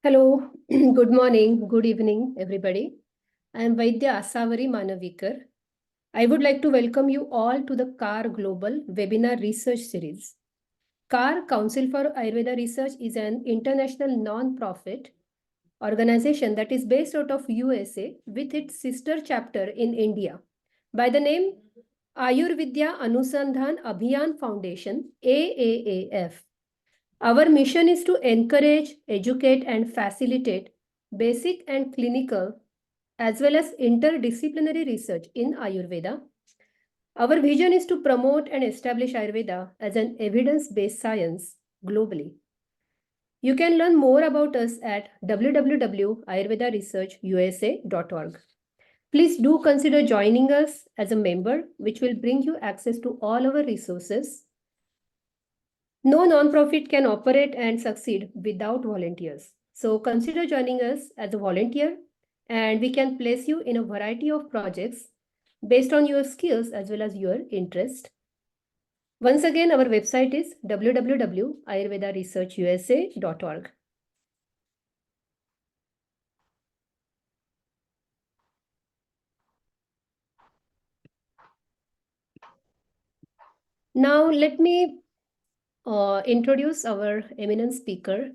Hello, good morning, good evening, everybody. I am Vaidya Manavikar. I would like to welcome you all to the CAR Global Webinar Research Series. CAR, Council for Ayurveda Research, is an international non-profit organization that is based out of USA with its sister chapter in India by the name Ayurvidya Anusandhan Abhiyan Foundation, AAAF. Our mission is to encourage, educate, and facilitate basic and clinical as well as interdisciplinary research in Ayurveda. Our vision is to promote and establish Ayurveda as an evidence-based science globally. You can learn more about us at www.ayurvedaresearchusa.org. Please do consider joining us as a member, which will bring you access to all our resources. No nonprofit can operate and succeed without volunteers. So consider joining us as a volunteer, and we can place you in a variety of projects based on your skills as well as your interest. Once again, our website is www.ayurvedaresearchusa.org. Now, let me introduce our eminent speaker.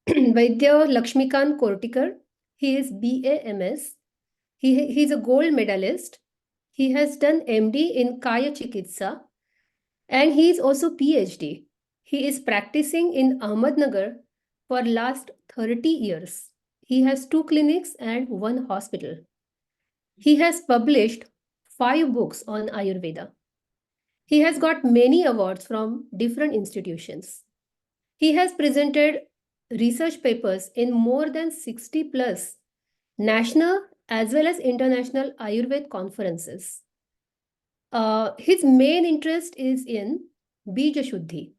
Vaidya Laxmikant Kortikar. He is BAMS. He's a gold medalist. He has done MD in Kaya Chikitsa and he is also PhD. He is practicing in Ahmednagar for last 30 years. He has 2 clinics and 1 hospital. He has published 5 books on Ayurveda. He has got many awards from different institutions. He has presented research papers in more than 60 plus national as well as international Ayurveda conferences. His main interest is in Beejashudhi.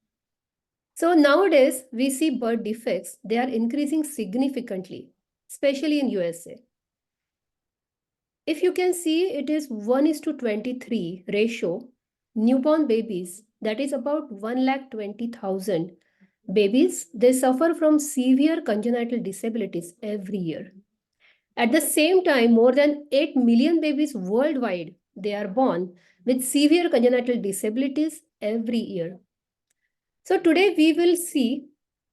So nowadays, we see birth defects. They are increasing significantly, especially in USA. If you can see, it is 1:23 ratio newborn babies. That is about 120,000 babies. They suffer from severe congenital disabilities every year. At the same time, more than 8 million babies worldwide, they are born with severe congenital disabilities every year. So today we will see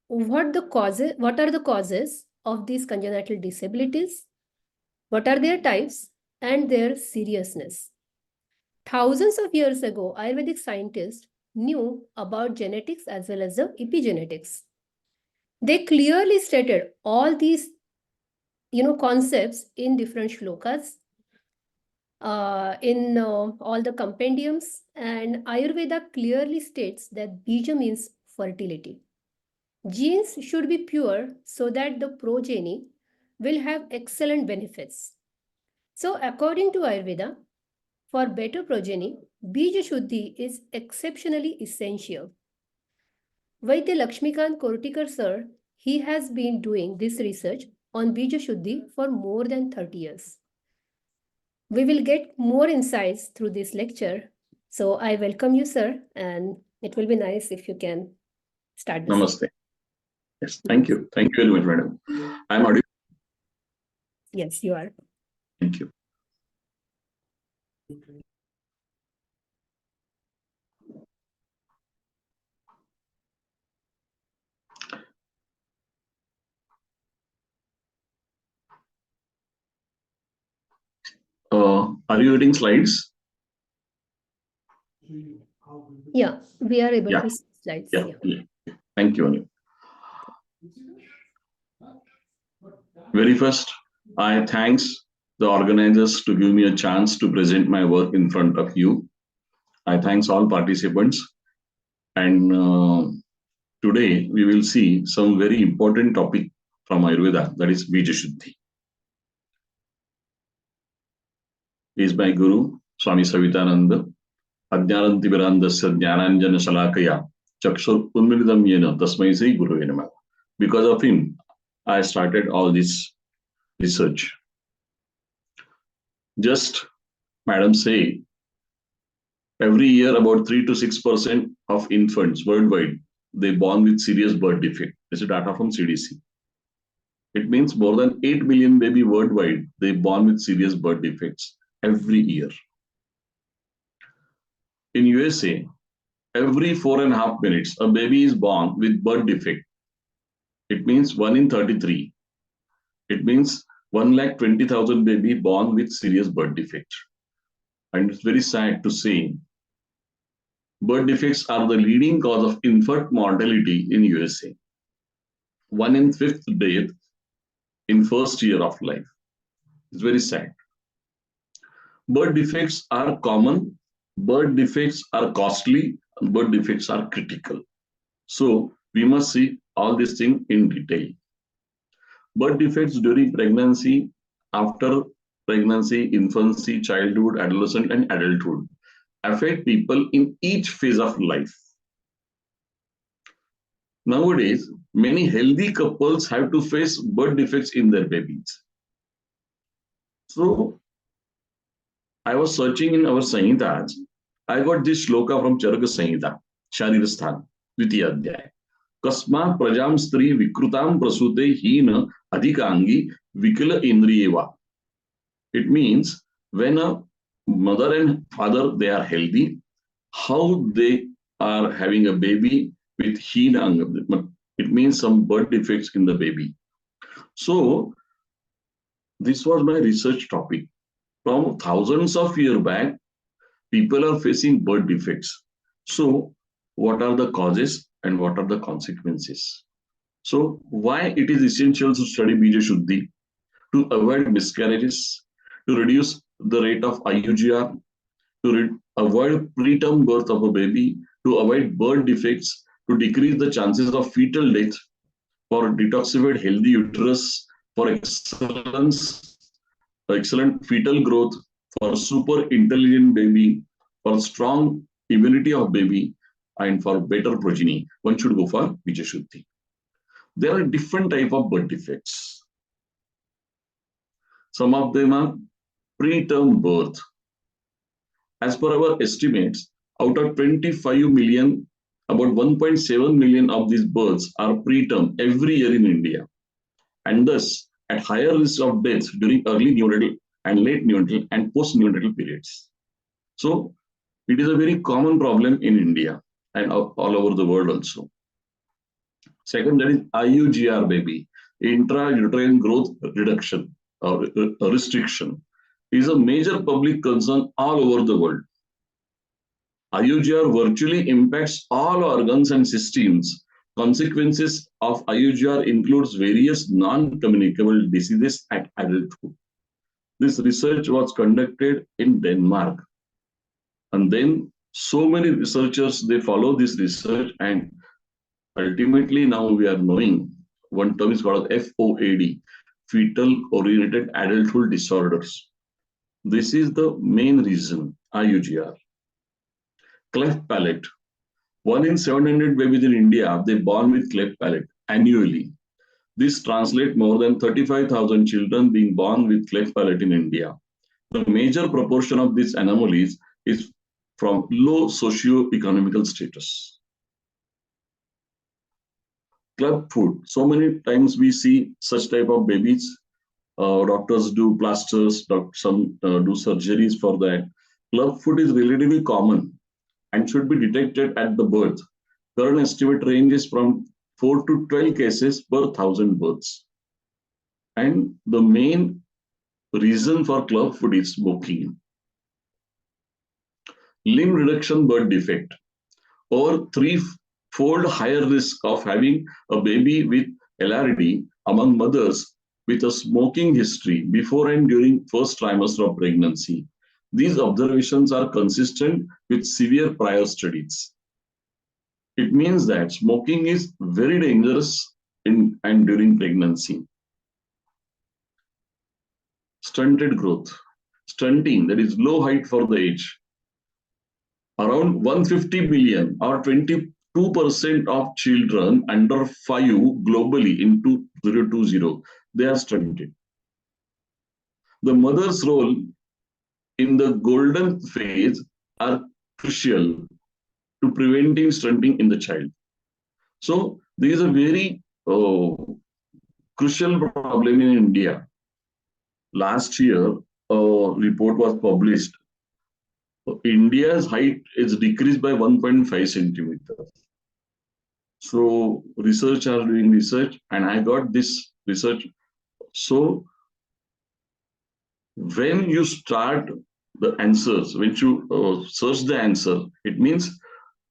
what are the causes of these congenital disabilities, what are their types and their seriousness. Thousands of years ago, Ayurvedic scientists knew about genetics as well as the epigenetics. They clearly stated all these concepts in different shlokas, in all the compendiums, and Ayurveda clearly states that Bija means fertility. Genes should be pure so that the progeny will have excellent benefits. So according to Ayurveda, for better progeny, Beejashudhi is exceptionally essential. Vaidya Laxmikant Kortikar sir, he has been doing this research on Beejashudhi for more than 30 years. We will get more insights through this lecture. So I welcome you, sir, and it will be nice if you can start this. Namaste. Yes, thank you. Thank you very much, madam. I'm audible. Yes, you are. Thank you. Are you getting slides? Yeah, we are able to see slides. Yeah. Thank you, Anu. Very first, I thanks the organizers to give me a chance to present my work in front of you. I thanks all participants. And today we will see some very important topic from Ayurveda, that is Beejashudhi. He is my Guru, Swami Savitananda. Ajnanantimirandasya Jnananjana Shalakaya Chakshur Unmilidam Yena Tasmai Sri Guru Namaha. Because of him, I started all this research. Just, madam say, Every year, about 3 to 6% of infants worldwide, they born with serious birth defect. This is data from CDC. It means more than 8 million baby worldwide, they born with serious birth defects every year. In USA, every 4.5 minutes, a baby is born with birth defect. It means 1 in 33. It means 1,20,000 baby born with serious birth defect. And it's very sad to say, birth defects are the leading cause of infant mortality in USA. 1 in 5th death in first year of life. It's very sad. Birth defects are common, birth defects are costly, and birth defects are critical. So we must see all these things in detail. Birth defects during pregnancy, after pregnancy, infancy, childhood, adolescent, and adulthood affect people in each phase of life. Nowadays, many healthy couples have to face birth defects in their babies. So I was searching in our Samhitas. I got this shloka from Charaka Samhita, Sharirasthan, Dvitiya Adhyaya. Kasmat prajam stri vikrutam prasute hina adhikangi vikala indriyeva. It means when a mother and father, they are healthy, how they are having a baby with hina anga. It means some birth defects in the baby. So this was my research topic. From thousands of years back, people are facing birth defects. So what are the causes and what are the consequences? So why it is essential to study Beejashudhi? To avoid miscarriages, to reduce the rate of IUGR, to avoid preterm birth of a baby, to avoid birth defects, to decrease the chances of fetal death, for detoxified healthy uterus, for excellent fetal growth, for super intelligent baby, for strong immunity of baby, and for better progeny, one should go for Beejashudhi. There are different type of birth defects. Some of them are preterm birth. As per our estimates, out of 25 million, about 1.7 million of these births are preterm every year in India, and thus at higher risk of death during early neonatal and late neonatal and post-neonatal periods. So it is a very common problem in India and all over the world also. Second, that is IUGR baby, intrauterine growth reduction or restriction, is a major public concern all over the world. IUGR virtually impacts all organs and systems. Consequences of IUGR includes various non-communicable diseases at adulthood. This research was conducted in Denmark. And then so many researchers, they follow this research, and ultimately now we are knowing one term is called FOAD, fetal oriented adulthood disorders. This is the main reason, IUGR. Cleft palate. 1 in 700 babies in India, they born with cleft palate annually. This translates more than 35,000 children being born with cleft palate in India. The major proportion of these anomalies is from low socio-economical status. Club foot. So many times we see such type of babies. Doctors do plasters, some do surgeries for that. Club foot is relatively common and should be detected at the birth. Current estimate ranges from 4 to 12 cases per 1,000 births. And the main reason for club foot is smoking. Limb reduction birth defect, or threefold higher risk of having a baby with LRD among mothers with a smoking history before and during first trimester of pregnancy. These observations are consistent with severe prior studies. It means that smoking is very dangerous in and during pregnancy. Stunted growth. Stunting, that is low height for the age. Around 150 million or 22% of children under 5 globally in 2020, they are stunted. The mother's role in the golden phase are crucial to preventing stunting in the child. So there is a very crucial problem in India. Last year, a report was published. India's height is decreased by 1.5 centimeters. So researchers are doing research, and I got this research. So when you start the answers, when you search the answer, it means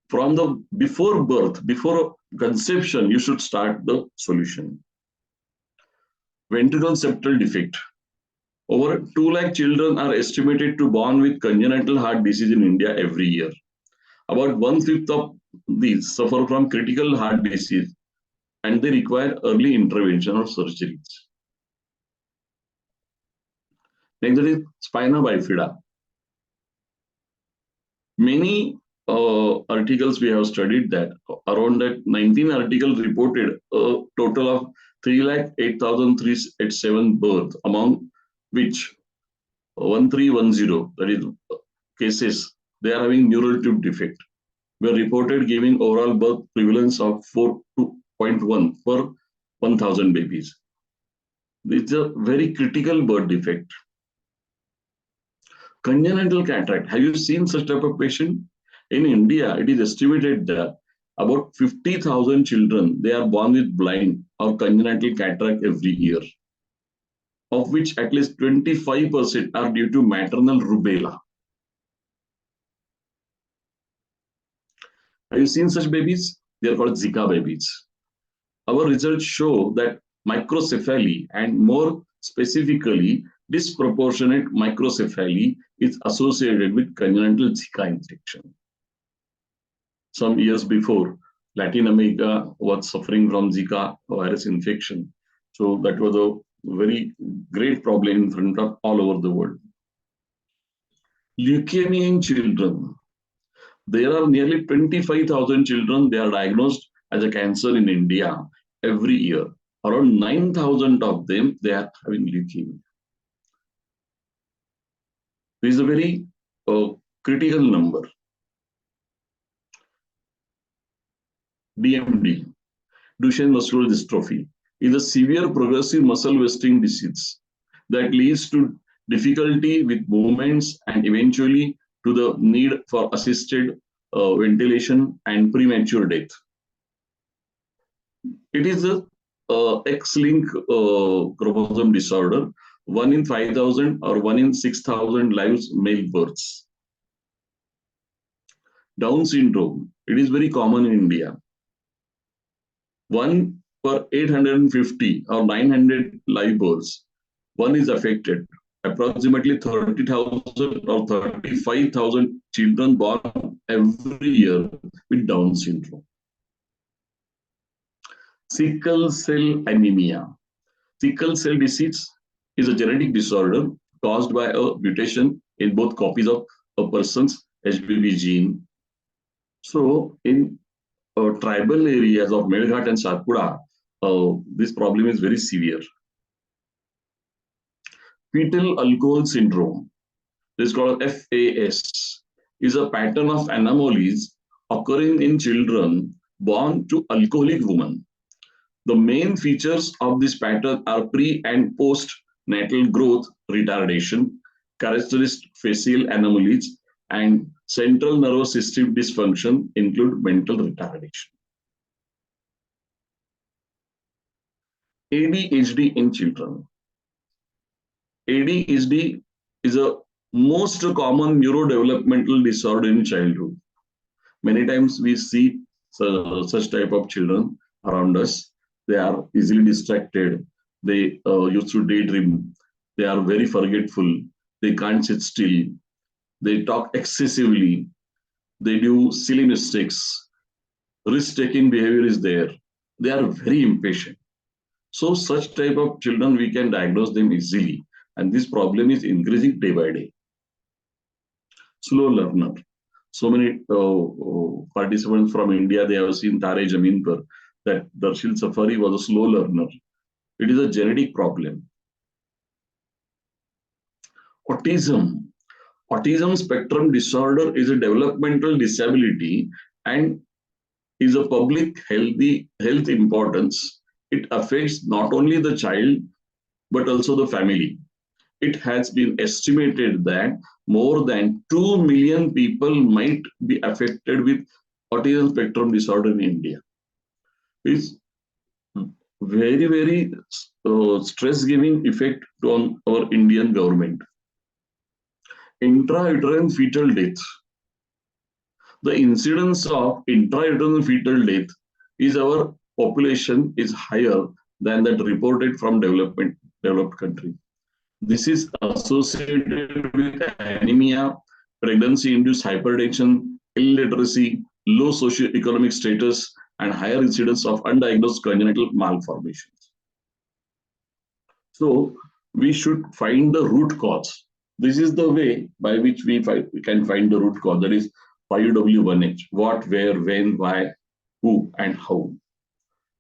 from the before birth, before conception, you should start the solution. Ventricular septal defect. Over 2 lakh children are estimated to born with congenital heart disease in India every year. About 1/5 of these suffer from critical heart disease and they require early intervention or surgeries. Next is spina bifida. Many articles we have studied that around that 19 articles reported a total of 3,08,387 births, among which 1310, that is cases, they are having neural tube defect, were reported giving overall birth prevalence of 4.1 per 1,000 babies. This is a very critical birth defect. Congenital cataract. Have you seen such type of patient? In India, it is estimated that about 50,000 children, they are born with blind or congenital cataract every year, of which at least 25% are due to maternal rubella. Have you seen such babies? They are called Zika babies. Our results show that microcephaly, and more specifically, disproportionate microcephaly is associated with congenital Zika infection. Some years before, Latin America was suffering from Zika virus infection. So that was a very great problem in front of all over the world. Leukemia in children. There are nearly 25,000 children, they are diagnosed as a cancer in India every year. Around 9,000 of them, they are having leukemia. This is a very critical number. DMD, Duchenne muscular dystrophy, is a severe progressive muscle wasting disease that leads to difficulty with movements and eventually to the need for assisted ventilation and premature death. It is a X-linked chromosome disorder, 1 in 5,000 or 1 in 6,000 lives male births. Down syndrome, it is very common in India. 1 per 850 or 900 live births, one is affected. Approximately 30,000 or 35,000 children born every year with Down syndrome. Sickle cell anemia. Sickle cell disease is a genetic disorder caused by a mutation in both copies of a person's HBV gene. So in tribal areas of Melghat and Satpura, this problem is very severe. Fetal alcohol syndrome, this is called FAS, is a pattern of anomalies occurring in children born to alcoholic women. The main features of this pattern are pre and post-natal growth retardation, characteristic facial anomalies, and central nervous system dysfunction include mental retardation. ADHD in children. ADHD is a most common neurodevelopmental disorder in childhood. Many times we see such type of children around us. They are easily distracted. They used to daydream. They are very forgetful. They can't sit still. They talk excessively. They do silly mistakes. Risk-taking behavior is there. They are very impatient. So such type of children, we can diagnose them easily. And this problem is increasing day by day. Slow learner. So many participants from India, they have seen Tare Zameen Par, that Darshil Safari was a slow learner. It is a genetic problem. Autism. Autism spectrum disorder is a developmental disability and is a public health importance. It affects not only the child but also the family. It has been estimated that more than 2 million people might be affected with autism spectrum disorder in India. It's very stress giving effect on our Indian government. Intrauterine fetal death. The incidence of intrauterine fetal death is our population is higher than that reported from developed country. This is associated with anemia, pregnancy-induced hypertension, illiteracy, low socioeconomic status, and higher incidence of undiagnosed congenital malformations. So we should find the root cause. This is the way by which we can find the root cause. That is 5W1H. What, where, when, why, who, and how.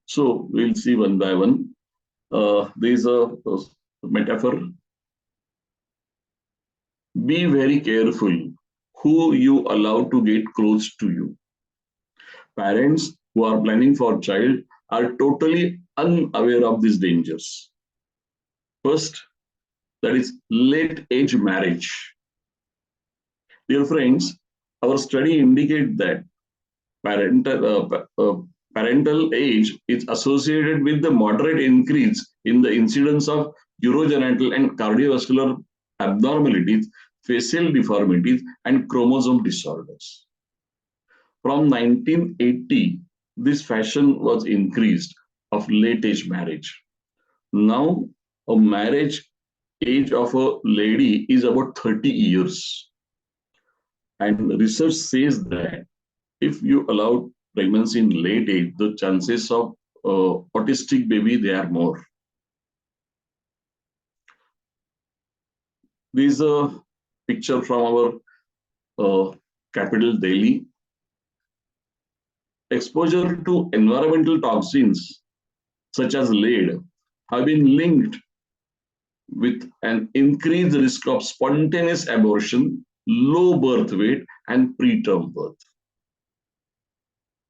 So we'll see one by one. There is a metaphor. Be very careful who you allow to get close to you. Parents who are planning for a child are totally unaware of these dangers. First, that is late age marriage. Dear friends, our study indicates that parental age is associated with the moderate increase in the incidence of urogenital and cardiovascular abnormalities, facial deformities, and chromosome disorders. From 1980, this fashion was increased of late age marriage. Now, a marriage age of a lady is about 30 years. And research says that if you allow pregnancy in late age, the chances of autistic baby, they are more. This is a picture from our capital, Delhi. Exposure to environmental toxins such as lead have been linked with an increased risk of spontaneous abortion, low birth weight, and preterm birth.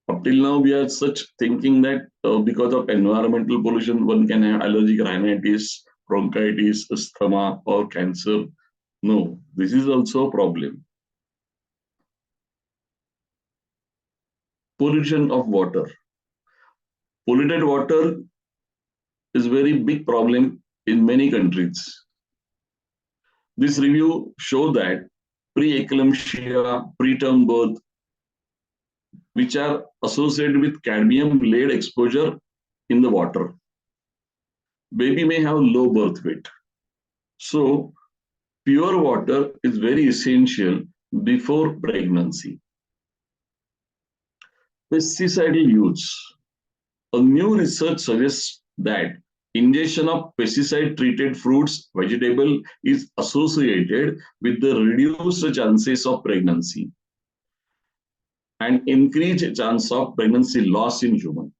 Up till now, we are such thinking that because of environmental pollution, one can have allergic rhinitis, bronchitis, asthma, or cancer. No, this is also a problem. Pollution of water. Polluted water is a very big problem in many countries. This review shows that preeclampsia, preterm birth, which are associated with cadmium lead exposure in the water. Baby may have low birth weight. So, pure water is very essential before pregnancy. Pesticidal use. A new research suggests that ingestion of pesticide-treated fruits, vegetable is associated with the reduced chances of pregnancy and increased chance of pregnancy loss in human.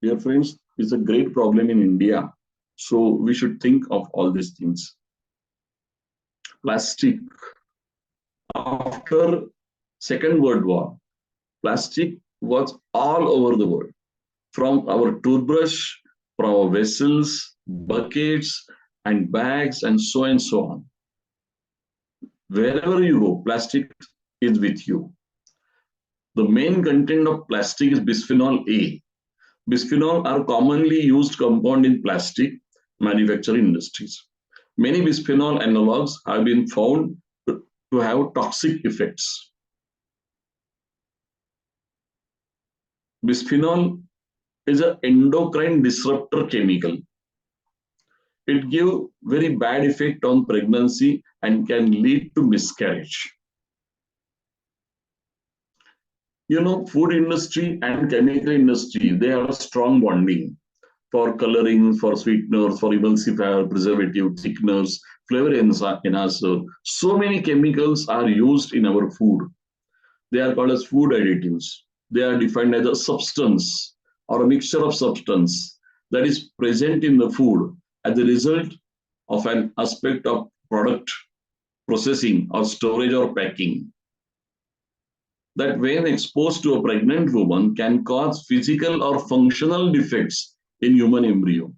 Dear friends, it's a great problem in India. So we should think of all these things. Plastic. After Second World War, plastic was all over the world. From our toothbrush, from our vessels, buckets, and bags, and so on. Wherever you go, plastic is with you. The main content of plastic is bisphenol A. Bisphenol are commonly used compound in plastic manufacturing industries. Many bisphenol analogs have been found to have toxic effects. Bisphenol is an endocrine disruptor chemical. It gives very bad effect on pregnancy and can lead to miscarriage. You know, food industry and chemical industry, they have a strong bonding for coloring, for sweeteners, for emulsifier, preservative, thickeners, flavor enhancer. So many chemicals are used in our food. They are called as food additives. They are defined as a substance or a mixture of substance that is present in the food as a result of an aspect of product processing, or storage or packing, that when exposed to a pregnant woman can cause physical or functional defects in human embryo.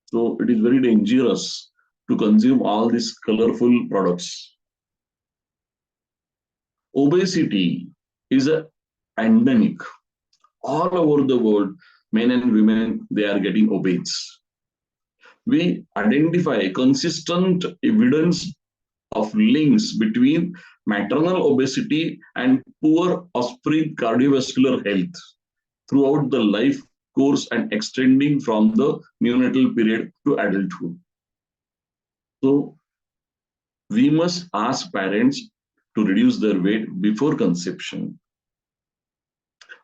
So it is very dangerous to consume all these colorful products. Obesity is an endemic. All over the world, men and women, they are getting obese. We identify consistent evidence of links between maternal obesity and poor offspring cardiovascular health throughout the life course and extending from the neonatal period to adulthood. So we must ask parents to reduce their weight before conception.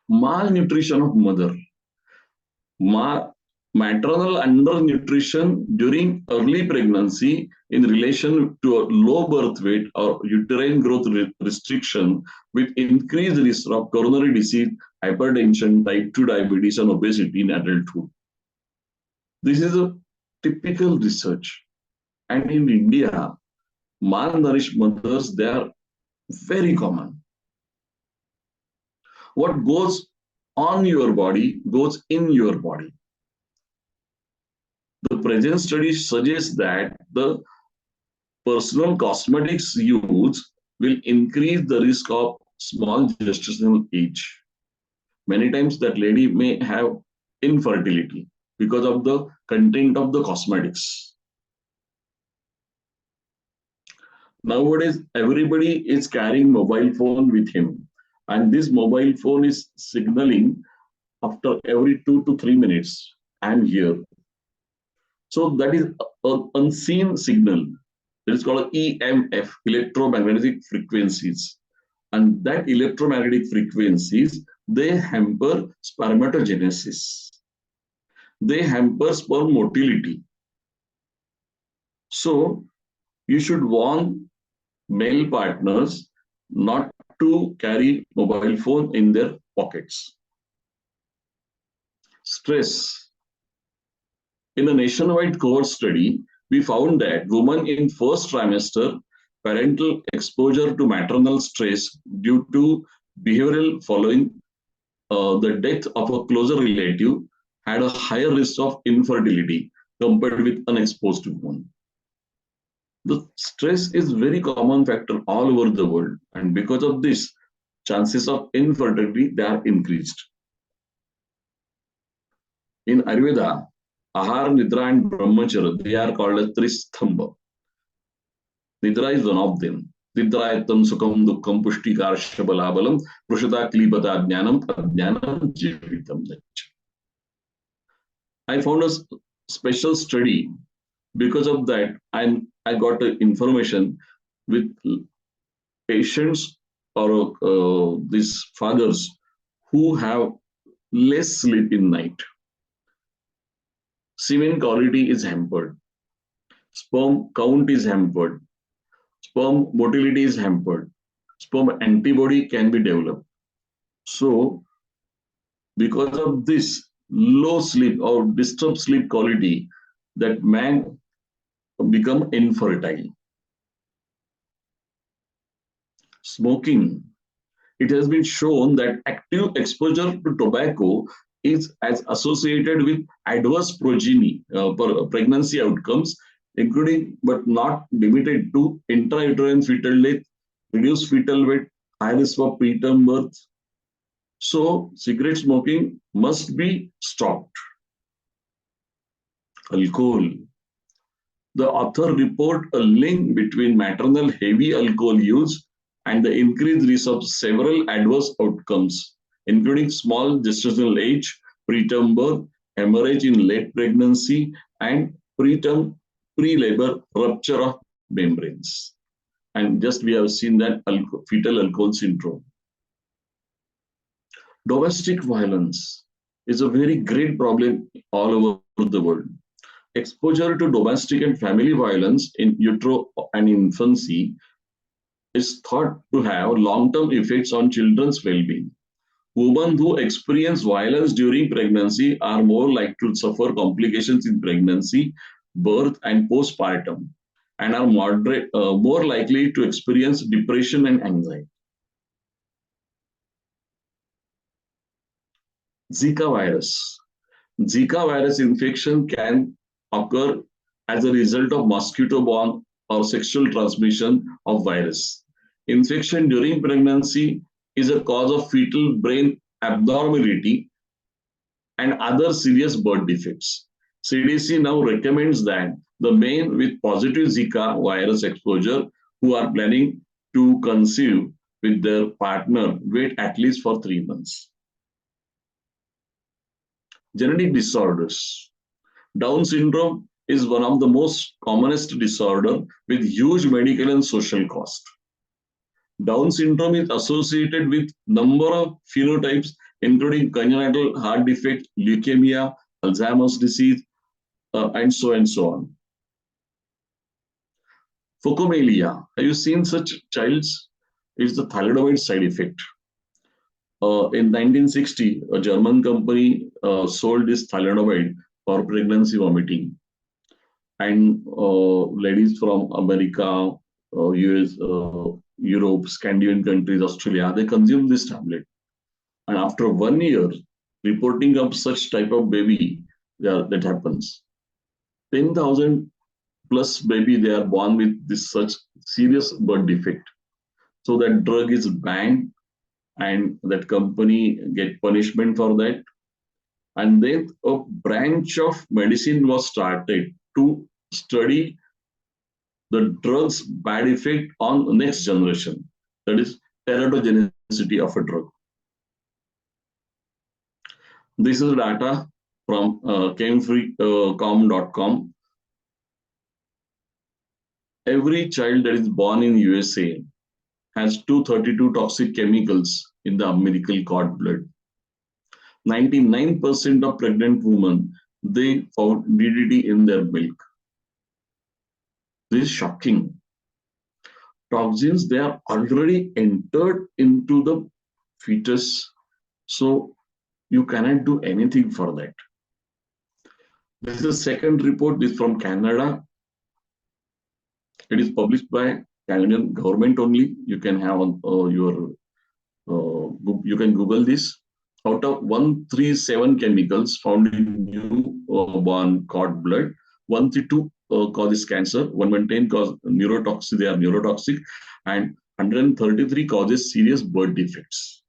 Malnutrition of mother. Maternal undernutrition during early pregnancy in relation to a low birth weight or uterine growth restriction with increased risk of coronary disease, hypertension, type 2 diabetes, and obesity in adulthood. This is a typical research. And in India, malnourished mothers, they are very common. What goes on your body goes in your body. The present study suggests that the personal cosmetics used will increase the risk of small gestational age. Many times that lady may have infertility because of the content of the cosmetics. Nowadays, everybody is carrying mobile phone with him, and this mobile phone is signaling after every 2 to 3 minutes, I'm here. So that is an unseen signal. It is called EMF, electromagnetic frequencies. And that electromagnetic frequencies, they hamper spermatogenesis. They hamper sperm motility. So you should warn male partners not to carry mobile phone in their pockets. Stress. In a nationwide cohort study, we found that women in first trimester, parental exposure to maternal stress due to behavioral following the death of a closer relative had a higher risk of infertility compared with unexposed women. The stress is very common factor all over the world, and because of this, chances of infertility, they are increased. In Ayurveda, Ahar, Nidra, and Brahmacharya, they are called as Tristambha. Nidra is one of them. Nidrayatam Sukham Dukkham Pushtikar Shabalabalam Prushata Klipata Jnanam Adnanam Jivitam. I found a special study. Because of that, I got information with patients or these fathers who have less sleep in night. Semen quality is hampered. Sperm count is hampered. Sperm motility is hampered. Sperm antibody can be developed. So, because of this low sleep or disturbed sleep quality, that man become infertile. Smoking. It has been shown that active exposure to tobacco is as associated with adverse progeny, pregnancy outcomes, including but not limited to intrauterine fetal death, reduced fetal weight, high risk for preterm birth. So, cigarette smoking must be stopped. Alcohol. The author report a link between maternal heavy alcohol use and the increased risk of several adverse outcomes, including small gestational age, preterm birth, hemorrhage in late pregnancy, and preterm pre-labor rupture of membranes. And just we have seen that fetal alcohol syndrome. Domestic violence is a very great problem all over the world. Exposure to domestic and family violence in utero and infancy is thought to have long-term effects on children's well-being. Women who experience violence during pregnancy are more likely to suffer complications in pregnancy, birth, and postpartum. and are more likely to experience depression and anxiety. Zika virus. Zika virus infection can occur as a result of mosquito-borne or sexual transmission of virus. Infection during pregnancy is a cause of fetal brain abnormality and other serious birth defects. CDC now recommends that the men with positive Zika virus exposure who are planning to conceive with their partner wait at least for 3 months. Genetic disorders. Down syndrome is one of the most commonest disorder with huge medical and social cost. Down syndrome is associated with number of phenotypes including congenital heart defect, leukemia, Alzheimer's disease, and so on. Phocomelia. Have you seen such childs? It's the thalidomide side effect. In 1960, a German company sold this thalidomide for pregnancy vomiting. And ladies from America, US, Europe, Scandinavian countries, Australia, they consume this tablet. And after 1 year, reporting of such type of baby, that happens. 10,000 plus baby, they are born with this such serious birth defect. So that drug is banned and that company get punishment for that. And then a branch of medicine was started to study the drug's bad effect on the next generation. That is teratogenicity of a drug. This is data from camefreecom.com. Every child that is born in USA has 232 toxic chemicals in the umbilical cord blood. 99% of pregnant women, they found DDT in their milk. This is shocking. Toxins, they are already entered into the fetus, so you cannot do anything for that. This is the second report. This is from Canada. It is published by Canadian government only. You can have on you can Google this. Out of 137 chemicals found in newborn cord blood, 132 causes cancer, 110 cause neurotoxic, they are neurotoxic, and 133 causes serious birth defects.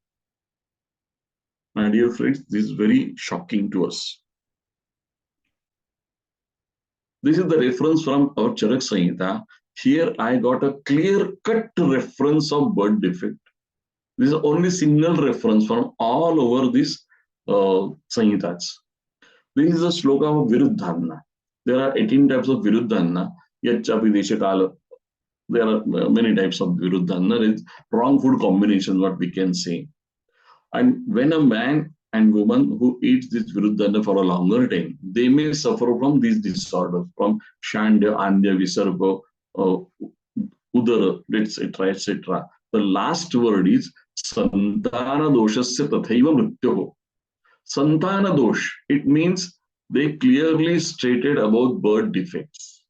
My dear friends, this is very shocking to us. This is the reference from our Charak Samhita. Here I got a clear-cut reference of birth defect. This is only single reference from all over these Samhitas. This is a sloka of Viruddhanna. There are 18 types of Viruddhanna. Yachapi Deshakala. There are many types of Viruddhanna. It's wrong food combination, what we can say. And when a man and woman who eats this Viruddhanna for a longer time, they may suffer from these disorders, from Shandya, Andya, Visarga, Udara, etc., etc. The last word is Santana doshasya tathaiva mrityoho. Santana dosh, it means they clearly stated about birth defects.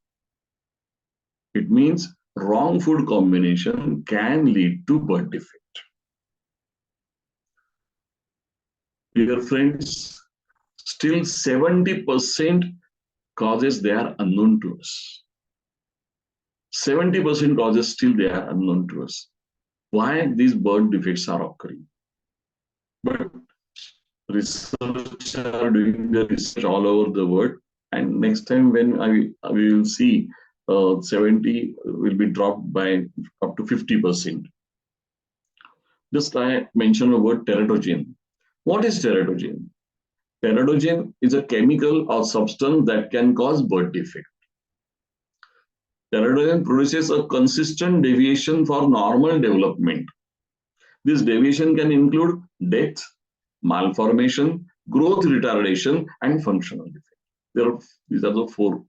It means wrong food combination can lead to birth defect. Dear friends, still 70% causes they are unknown to us. 70% causes still they are unknown to us. Why these birth defects are occurring? But researchers are doing the research all over the world, and next time when we will see 70 will be dropped by up to 50%. Just I mentioned the word teratogen. What is teratogen? Teratogen is a chemical or substance that can cause birth defect. Teratogen produces a consistent deviation for normal development. This deviation can include death, malformation, growth retardation, and functional defect. These are the four.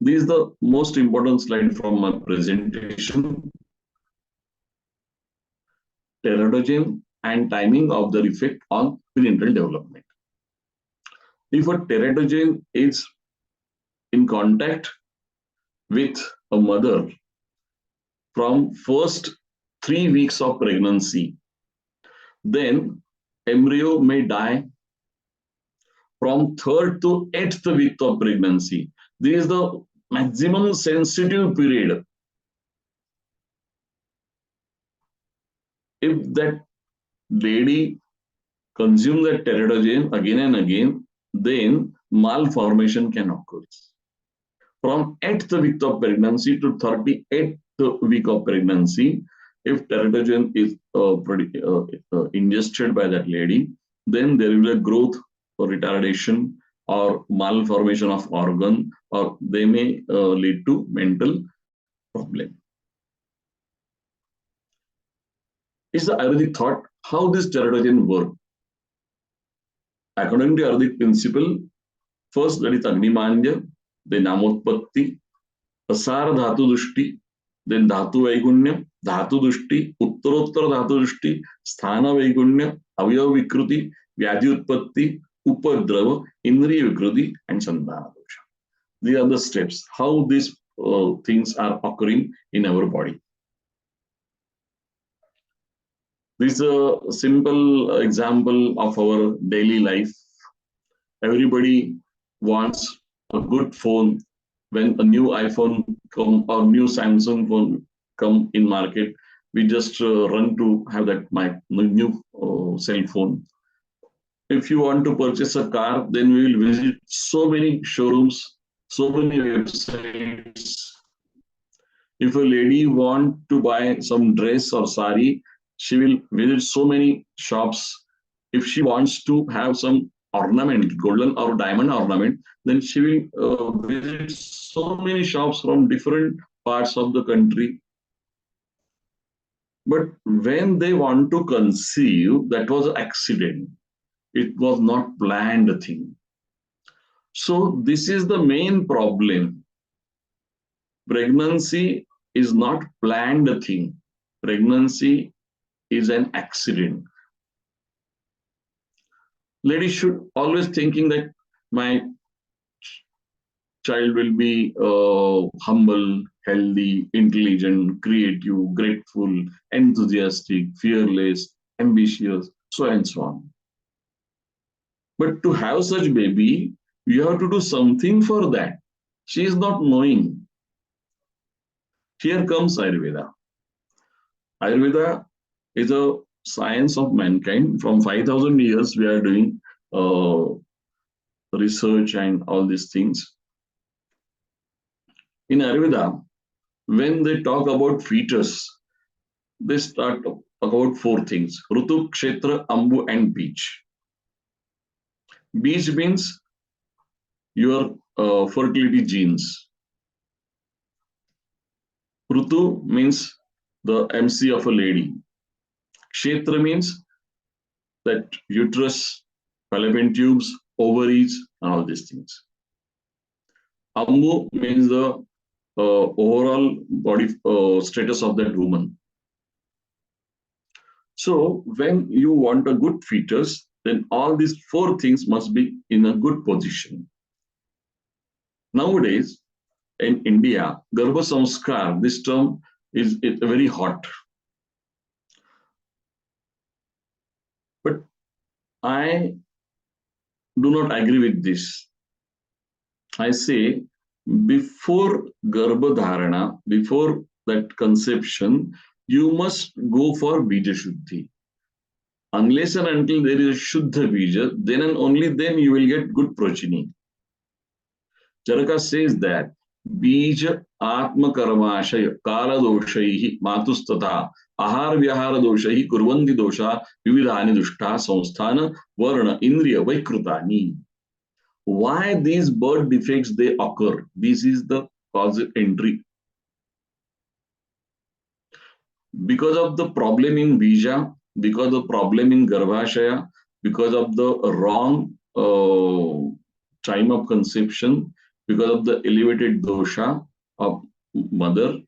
This is the most important slide from my presentation. Teratogen and timing of the effect on prenatal development. If a teratogen is in contact with a mother from first 3 weeks of pregnancy, then embryo may die from third to eighth week of pregnancy. This is the maximum sensitive period. If that lady consumes that teratogen again and again, then malformation can occur. From 8th week of pregnancy to 38th week of pregnancy, if teratogen is ingested by that lady, then there will be a growth or retardation or malformation of organ, or they may lead to mental problem. Is the Ayurvedic thought how this teratogen work? According to Ayurvedic principle, first that is Agnimanya, then Namotpatti, Asara Dhatu Dushti, then Dhatu Vaigunya, Dhatu Dushti, Uttarottar Dhatu Dushti, Sthana Vaigunya, Avyav Vikruti, Vyadhi Utpatti, Upadrava, Indriya Vikruti, and Sandhana Dosha. These are the steps, how these things are occurring in our body. This is a simple example of our daily life. Everybody wants a good phone. When a new iPhone come or new Samsung phone come in market, we just run to have that new cell phone. If you want to purchase a car, then we will visit so many showrooms, so many websites. If a lady want to buy some dress or sari, she will visit so many shops. If she wants to have some ornament, golden or diamond ornament, then she will visit so many shops from different parts of the country. But when they want to conceive, that was an accident. It was not planned thing. So this is the main problem. Pregnancy is not planned thing. Pregnancy is an accident. Ladies should always thinking that my child will be humble, healthy, intelligent, creative, grateful, enthusiastic, fearless, ambitious, so and so on. But to have such baby, you have to do something for that. She is not knowing. Here comes Ayurveda. Ayurveda is a science of mankind. From 5,000 years, we are doing research and all these things. In Ayurveda, when they talk about fetus, they start about 4 things: Rutu, Kshetra, Ambu, and Beej. Beej means your fertility genes. Rutu means the MC of a lady. Kshetra means that uterus, fallopian tubes, ovaries, and all these things. Ambu means the overall body status of that woman. So when you want a good fetus, then all these 4 things must be in a good position. Nowadays, in India, Garbha Samskar, this term is very hot. But I do not agree with this. I say before Garbha Dharana, before that conception, you must go for Beejashudhi. Unless and until there is a Shuddha Bija, then and only then you will get good progeny. Charaka says that Bija Atma Karmashaya Kala Doshaihi Matustata Ahar Vyahara Doshahi Kurvandi Dosha Vividhani Dushta Samsthana Varna Indriya Vaikrutani. Why these birth defects they occur? This is the causal entry. Because of the problem in Bija, because of the problem in Garbhashaya, because of the wrong time of conception, because of the elevated dosha of mother,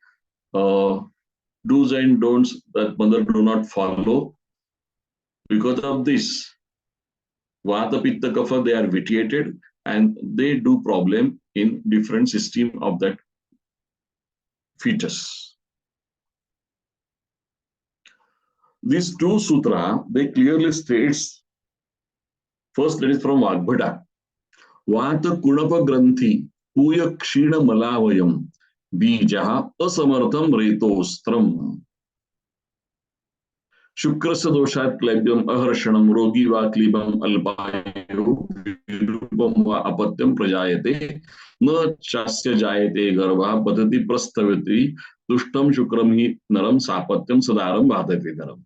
do's and don'ts that mother do not follow. Because of this, Vata, Pitta, Kapha, they are vitiated and they do problem in different system of that fetus. These two sutra, they clearly states, first that is from Vagbhata, Vata Kunapa Granthi, Puya Kshina Malavayam, Bijaha Asamartham Retostram. शुक्रस्य दोषात् क्लैब्यम अहर्षणम रोगी वा क्लीबम अल्पायु विरूपम वा अपत्यम प्रजायते न चास्य जायते गर्भः पतति प्रस्थवति दुष्टम शुक्रम हि नरम सापत्यम सदारम बाधते नरम.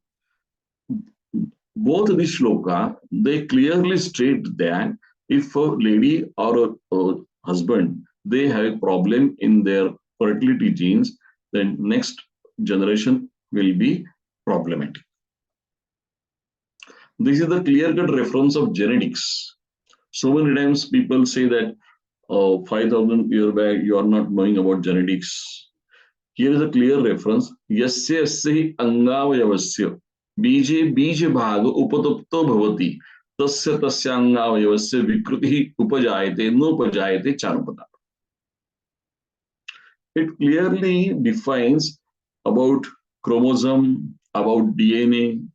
Both the shloka, they clearly state that if a lady or a husband, they have a problem in their fertility genes, then next generation will be problematic. This is the clear-cut reference of genetics. So many times people say that 5,000 years back you are not knowing about genetics. Here is a clear reference. Yasya yasya hi angavayavasya बीजे बीज भाग उपतप्तो भवति तस्य तस्यांगावयवस्य विकृतिः उपजायते नोपजायते चारुपदा. It clearly defines about chromosome, about DNA.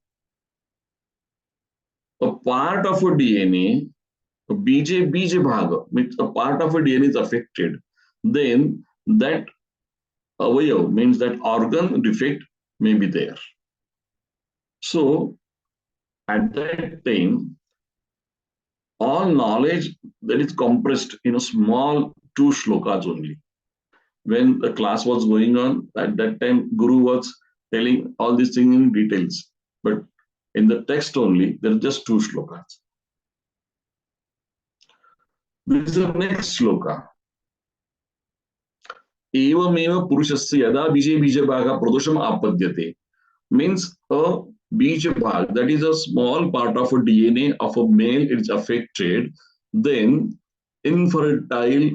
A part of a DNA, a BJ bhag, means a part of a DNA is affected, then that avayav means that organ defect may be there. So at that time, all knowledge that is compressed in a small 2 shlokas only. When the class was going on, at that time, Guru was telling all these things in details. But in the text only, there are just 2 shlokas. This is the next shloka. Evameva purushasya yada bija bija bhaga pradosham apadyate. Means a bija bhag, that is a small part of a DNA of a male, is affected, then infertile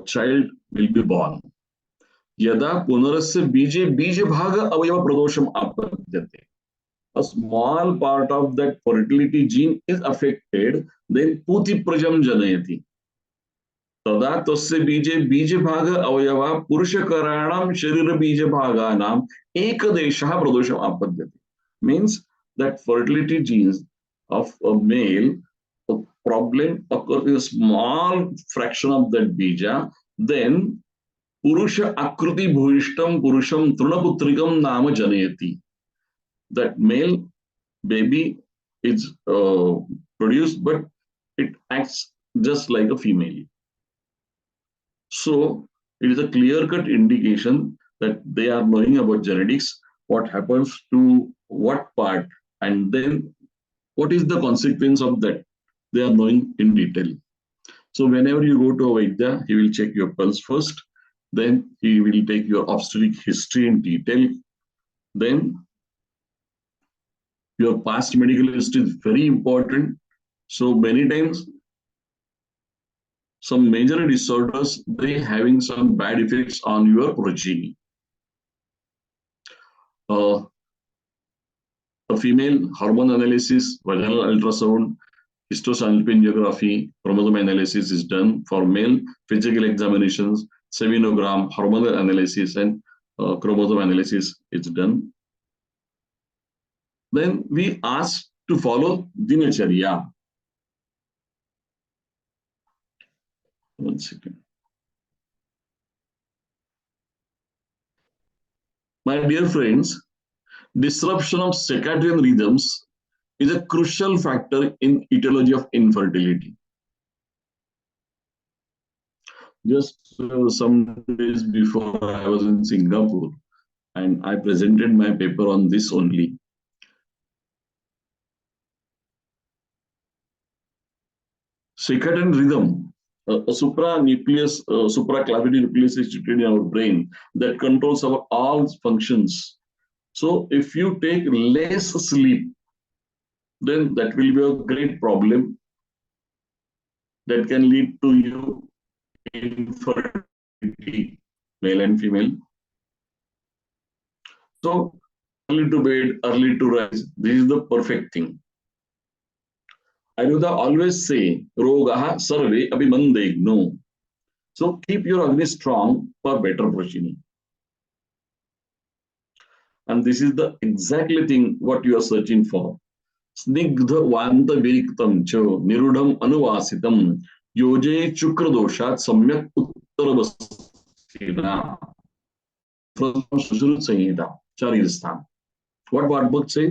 child will be born. Yada punarasya bija bija bhaga avayava pradosham apadyate. A small part of that fertility gene is affected, then puti prajam janayati. Tada tasya बीजे बीज भाग अवयवा पुरुषकराणाम शरीर बीज भागानाम ekadeshah pradosham apadyate. Means that fertility genes of a male, a problem occurs in a small fraction of that bija, then purusha akriti bhuvishtam purusham trunaputrikam nama janayati. That male baby is produced, but it acts just like a female. So it is a clear-cut indication that they are knowing about genetics, what happens to what part, and then what is the consequence of that. They are knowing in detail. So whenever you go to a Vaidya, he will check your pulse first, then he will take your obstetric history in detail, then your past medical history is very important. So many times some major disorders, they having some bad effects on your progeny. A female hormone analysis, vaginal ultrasound, histosalpingography, chromosome analysis is done. For male, physical examinations, seminogram, hormonal analysis, and chromosome analysis is done. Then we ask to follow dinacharya. One second. My dear friends, disruption of circadian rhythms is a crucial factor in etiology of infertility. Just some days before, I was in Singapore and I presented my paper on this only. Circadian rhythm, a supraclavicular nucleus is situated in our brain that controls our all functions. So if you take less sleep, then that will be a great problem that can lead to you infertility, male and female. So early to bed, early to rise, this is the perfect thing. Ayurveda always say, Rogaha sarve abhimandegno. So keep your Agni strong for better progeny. And this is the exactly thing what you are searching for. Snigdha vanta viriktam cha nirudham anuvasitam yoje chukra doshat samyak uttarabasthina. Reference from Sushruta Samhita, Charistham. What Bhagavad say?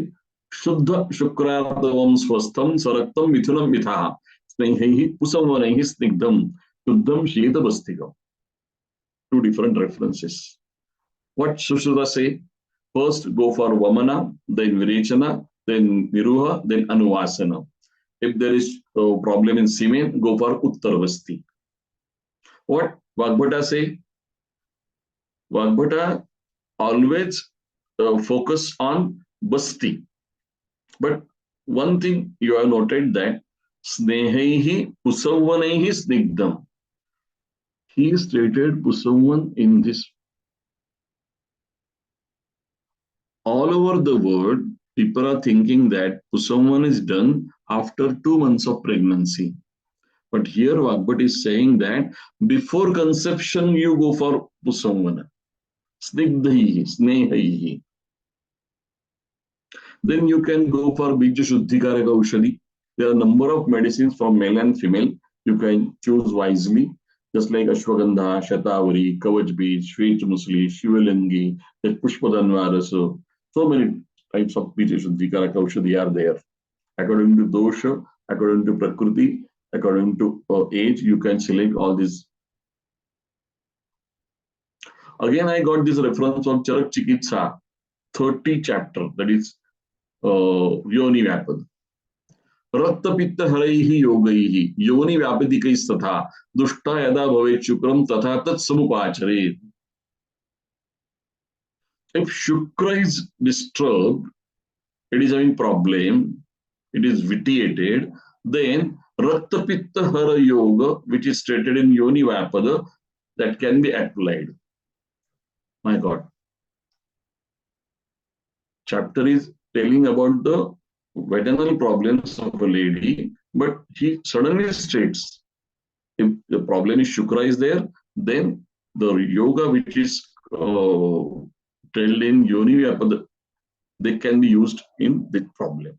Shuddha Shukrardavam Swastham Saraktam Mithunam Mitha Snehi Pusamvanehi Snigdham Shuddham Shilita Bastigam. Two different references. What Sushruta say? First go for Vamana, then Virechana, then Niruha, then Anuvasana. If there is a problem in semen, go for Uttarvasti. What Vagbhata say? Vagbhata always focus on Basti. But one thing you have noted that Snehaihi Pusavvanaihi Snigdham. He stated Pusavan in this. All over the world, people are thinking that Pusavan is done after 2 months of pregnancy. But here Vagbhat is saying that before conception you go for Pusavana. Snigdhaihi, Snehaihi. Then you can go for Beejashudhi Karaka. There are a number of medicines from male and female. You can choose wisely, just like Ashwagandha, Shatavari, Kavach Beej, Shvech Musli, Shivalingi, Pushpadanvarasu. So many types of Beejashudhi Karaka are there. According to dosha, according to prakriti, according to age, you can select all these. Again, I got this reference from Charak Chikitsa, 30 chapter, that is Yoni Vyapad. रक्तपित्त हरैः योगैः योनि व्यापदिकैस्तथा दुष्टा यदा भवेत् शुक्रम तथा तत्समुपाचरेत्. If Shukra is disturbed, it is having problem, it is vitiated, then Raktapitta Hara Yoga, which is stated in Yoni Vyapada, that can be applied. My God. Chapter is telling about the vaginal problems of a lady, but he suddenly states if the problem is Shukra is there, then the yoga which is told in Yoni Vyapada, they can be used in this problem.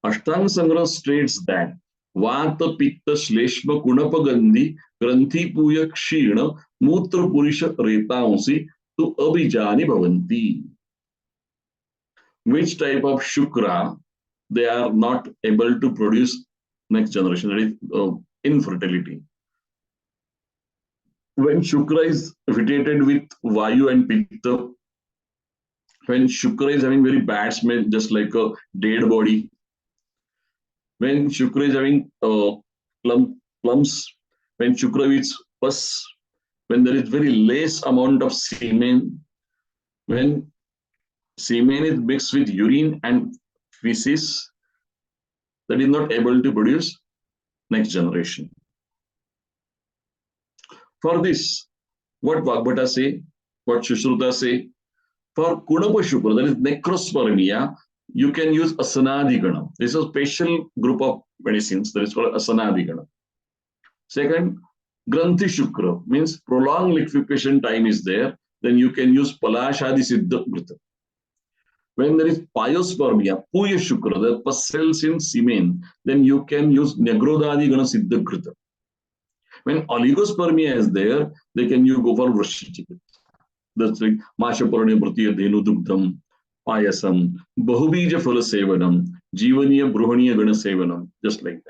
Ashtanga Sangra states that Vata Pitta Shleshma Kunapagandhi Granthi Puya Kshina Mutra Purisha Retansi to Abhijani Bhavanti. Which type of Shukra they are not able to produce next generation, that is infertility. When Shukra is vitiated with Vayu and Pitta, when Shukra is having very bad smell, just like a dead body, when Shukra is having plums, when Shukra is pus, when there is very less amount of semen, when semen is mixed with urine and feces, that is not able to produce next generation. For this, what Vagbhata say, what Sushruta say, for Kunapa Shukra, that is necrospermia, you can use Asanadhigana. This is a special group of medicines that is called Asanadhigana. Second, Granthi Shukra means prolonged liquefaction time is there, then you can use Palashadi Siddha Grita. When there is pyospermia, Puya Shukra, the pus cells in semen, then you can use Negrodhadhigana Siddha Grita. When oligospermia is there, they can you go for Vrashchikita. That's like Mashaparani Pratiya Dhenu Dugdham, Payasam, Bahubija Phala Sevanam, Jivaniya Bruhaniya Gana Sevanam, just like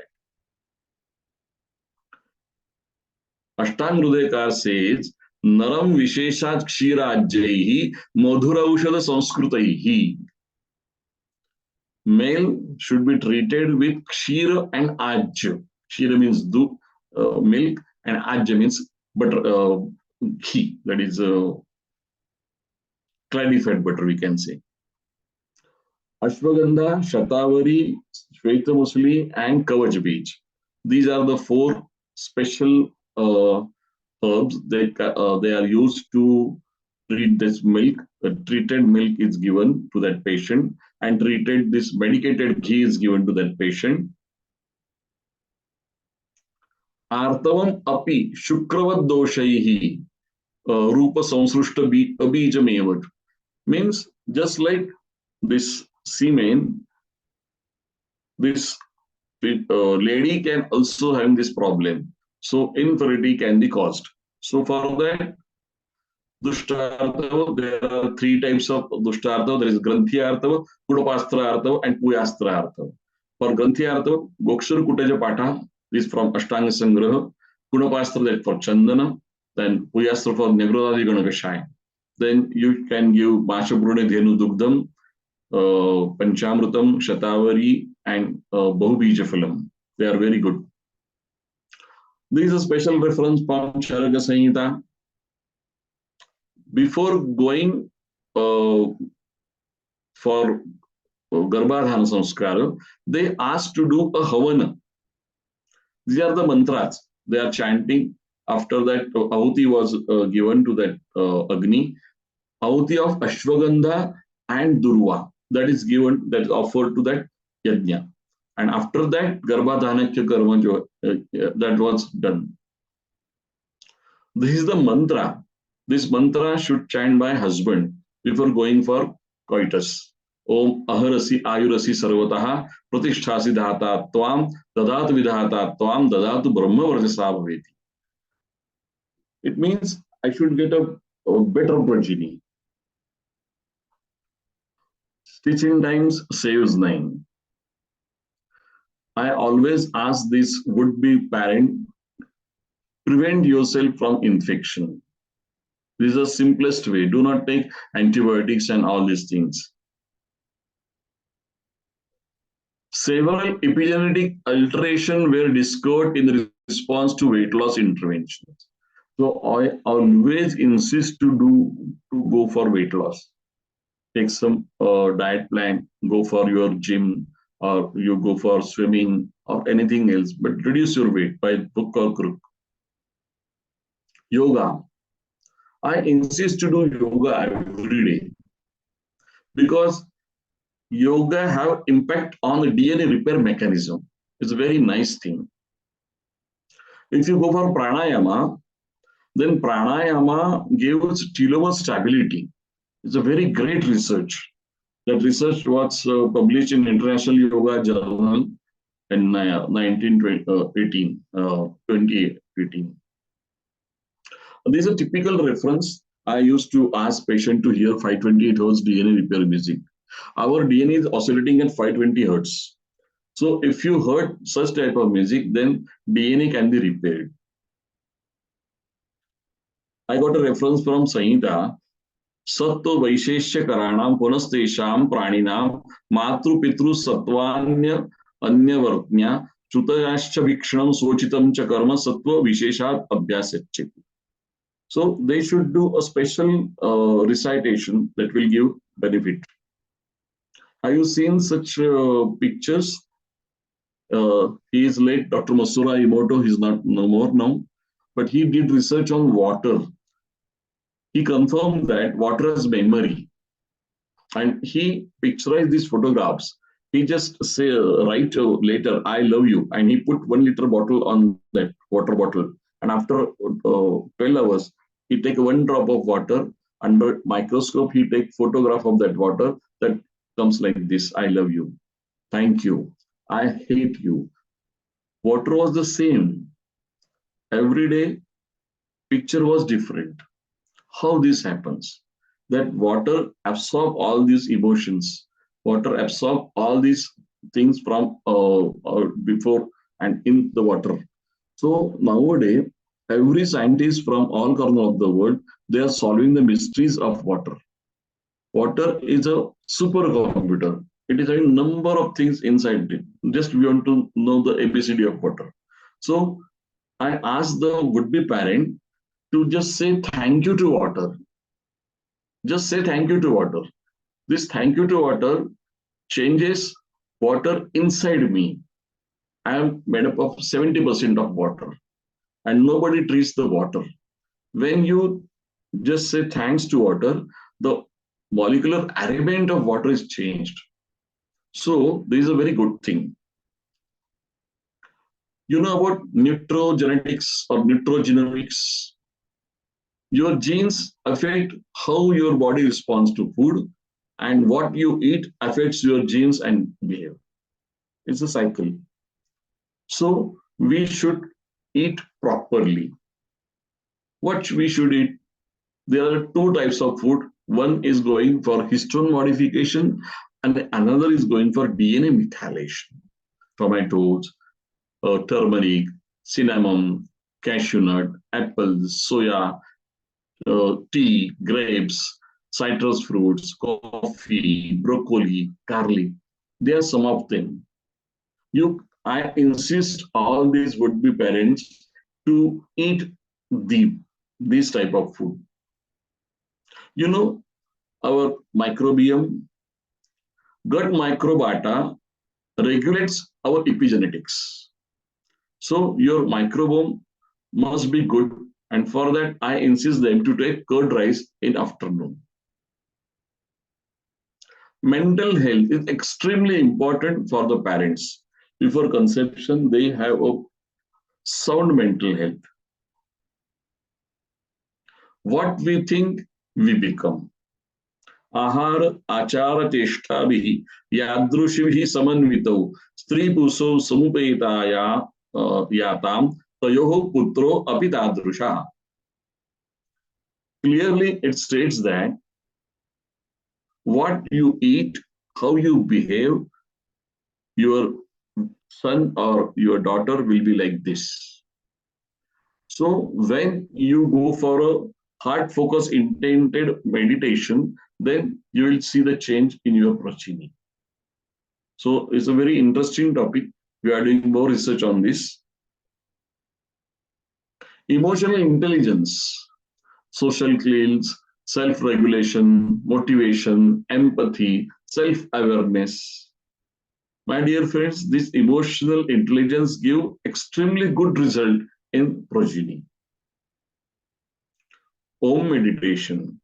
that. Ashtang Rudekar says, Naram Visheshat Kshirajyaihi Madhuraushada Sanskritaihi. Male should be treated with Kshira and Ajya. Kshira means milk, and Ajya means butter, ghee, that is clarified butter, we can say. Ashwagandha, Shatavari, Shvetamusli, and Kavach Beej. These are the 4 special herbs that they are used to treat this milk. Treated milk is given to that patient, and treated this medicated ghee is given to that patient. आर्तवम अपि शुक्रवत दोषैहि रूप संसृष्ट abijamevut. Means just like this semen, this lady can also have this problem. So infertility can be caused. So for that, Dushtartava, there are three types of Dushtartava. There is Granthiyartava, Kudapastrartava, and Puyastrartava. For Granthiyartava, Gokshur Kuteja Pata is from Ashtanga Sangraha, Kudapastra that for Chandana, then Puyastra for Negrodadi Ganakashaya. Then you can give Mashabrune Dhenu Dugdam, Panchamrutam, Shatavari, and Bahubija Phalam. They are very good. This is a special reference from Charaka Samhita. Before going for Garbhadhana Samskara, they asked to do a Havana. These are the mantras they are chanting. After that, Ahuti was given to that Agni. Ahuti of Ashwagandha and Durva, that is given, that is offered to that Yajna. And after that, Garbhadhanakya Karma that was done. This is the mantra. This mantra should chant by husband before going for coitus. Om aharasi ayurasi sarvataha pratisthasi dhata tvam dadat vidhata tvam dadatu brahma varjasa bhaveti. It means I should get a better progeny. Stitching times saves 9. I always ask this would-be parent, prevent yourself from infection. This is the simplest way. Do not take antibiotics and all these things. Several epigenetic alterations were discovered in response to weight loss interventions. So I always insist to go for weight loss. Take some diet plan, go for your gym, or you go for swimming or anything else, but reduce your weight by hook or crook. Yoga. I insist to do yoga every day because yoga have impact on the DNA repair mechanism. It's a very nice thing. If you go for pranayama, then pranayama gives telomere stability. It's a very great research. That research was published in International Yoga Journal in 2018. This is a typical reference. I used to ask patient to hear 528 Hz DNA repair music. Our DNA is oscillating at 520 Hz. So if you heard such type of music, then DNA can be repaired. I got a reference from Samhita. Sattva Vaisheshya Karanam Punastesham Praninam Matru Pitru Satvanya Anyavartnya Chutayascha Vikshanam Sochitam Cha Karma Sattva Visheshat Abhyasachiti. So they should do a special recitation that will give benefit. Have you seen such pictures? He is late, Dr. Masura Imoto, he is not no more now, but he did research on water. He confirmed that water has memory, and he picturized these photographs. He just say write later, I love you, and he put 1 liter bottle on that water bottle, and after 12 hours, he take 1 drop of water under microscope. He take photograph of that water that comes like this: I love you, thank you, I hate you. Water was the same. Every day, picture was different. How this happens? That water absorb all these emotions. Water absorb all these things from before and in the water. So nowadays, every scientist from all corners of the world, they are solving the mysteries of water. Water is a supercomputer. It is a number of things inside it. Just we want to know the ABCD of water. So I asked the would-be parent to just say thank you to water. Just say thank you to water. This thank you to water changes water inside me. I am made up of 70% of water, and nobody treats the water. When you just say thanks to water, the molecular arrangement of water is changed. So this is a very good thing. You know about nutrogenetics or nutrogenomics? Your genes affect how your body responds to food, and what you eat affects your genes and behavior. It's a cycle. So we should eat properly. What we should eat? There are two types of food. One is going for histone modification, and another is going for DNA methylation. Tomatoes, turmeric, cinnamon, cashew nut, apples, soya, tea, grapes, citrus fruits, coffee, broccoli, garlic. They are some of them. I insist all these would-be parents to eat the this type of food. You know, our microbiome, gut microbiota regulates our epigenetics. So your microbiome must be good, and for that I insist them to take curd rice in afternoon. Mental health is extremely important for the parents. Before conception, they have a sound mental health. What we think, we become. आहार आचार चेष्टाभिः यादृशिभिः समन्वितौ स्त्री पुरुषौ समुपेताया यातां तयोः पुत्रो अपि तादृशः. Clearly, it states that what you eat, how you behave, your son or your daughter will be like this. So when you go for a heart focus intended meditation, then you will see the change in your progeny. So it's a very interesting topic. We are doing more research on this. Emotional intelligence, social skills, self-regulation, motivation, empathy, self-awareness. My dear friends, this emotional intelligence give extremely good result in progeny. Om meditation,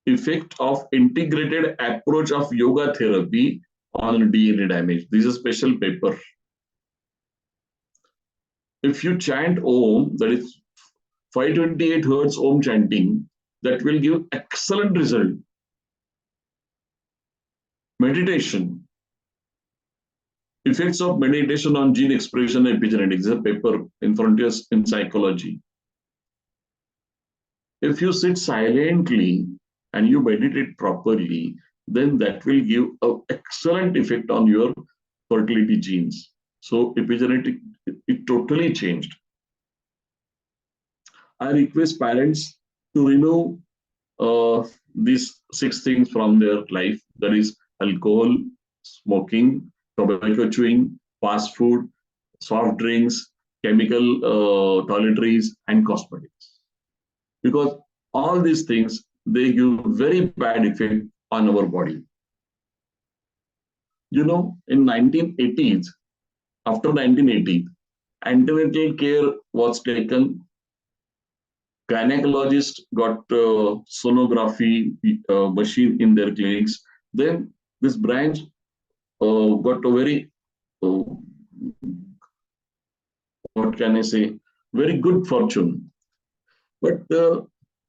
effect of integrated approach of yoga therapy on DNA damage. This is a special paper. If you chant Om, that is 528 hertz Om chanting, that will give excellent result. Meditation, effects of meditation on gene expression and epigenetics. This is a paper in Frontiers in Psychology. If you sit silently and you meditate properly, then that will give an excellent effect on your fertility genes. So epigenetic, it totally changed. I request parents to remove these 6 things from their life. That is alcohol, smoking, tobacco chewing, fast food, soft drinks, chemical toiletries, and cosmetics. Because all these things, they give very bad effect on our body. You know, in 1980s, after 1980, antenatal care was taken. Gynecologists got sonography machine in their clinics. Then this branch got a very, what can I say, very good fortune. But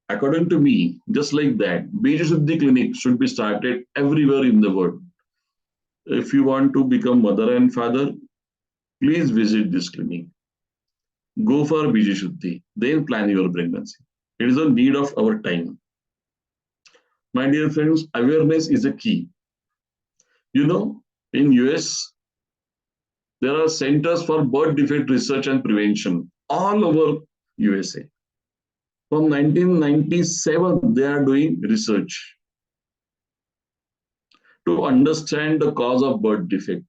according to me, just like that, Beejashudhi clinic should be started everywhere in the world. If you want to become mother and father, please visit this clinic. Go for Beejashudhi, then plan your pregnancy. It is a need of our time. My dear friends, awareness is a key. You know, in US, there are centers for birth defect research and prevention all over USA. From 1997, they are doing research to understand the cause of birth defect.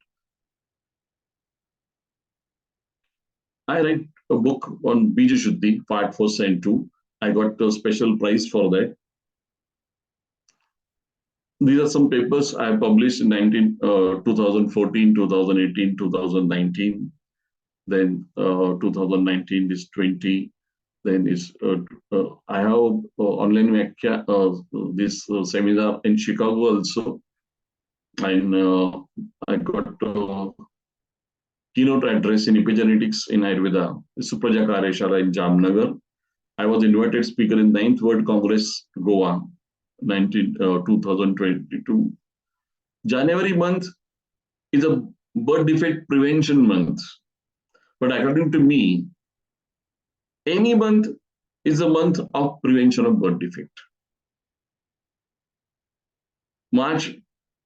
I write a book on Beejashudhi, part 4 and 2. I got a special prize for that. These are some papers I published in 2014, 2018, 2019. Then 2019 is 20. Then is I have online this seminar in Chicago also. And I got keynote address in epigenetics in Ayurveda, Supraja Karyashala in Jamnagar. I was invited speaker in 9th World Congress, Goa, 2022. January month is a birth defect prevention month. But according to me, any month is a month of prevention of birth defect. March,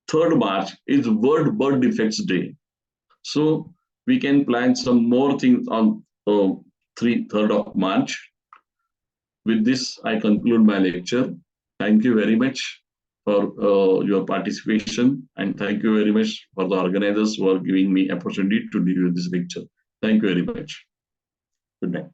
3rd March is World Birth Defects Day. So we can plan some more things on 3rd of March. With this, I conclude my lecture. Thank you very much for your participation, and thank you very much for the organizers who are giving me opportunity to deliver this lecture. Thank you very much. Good night.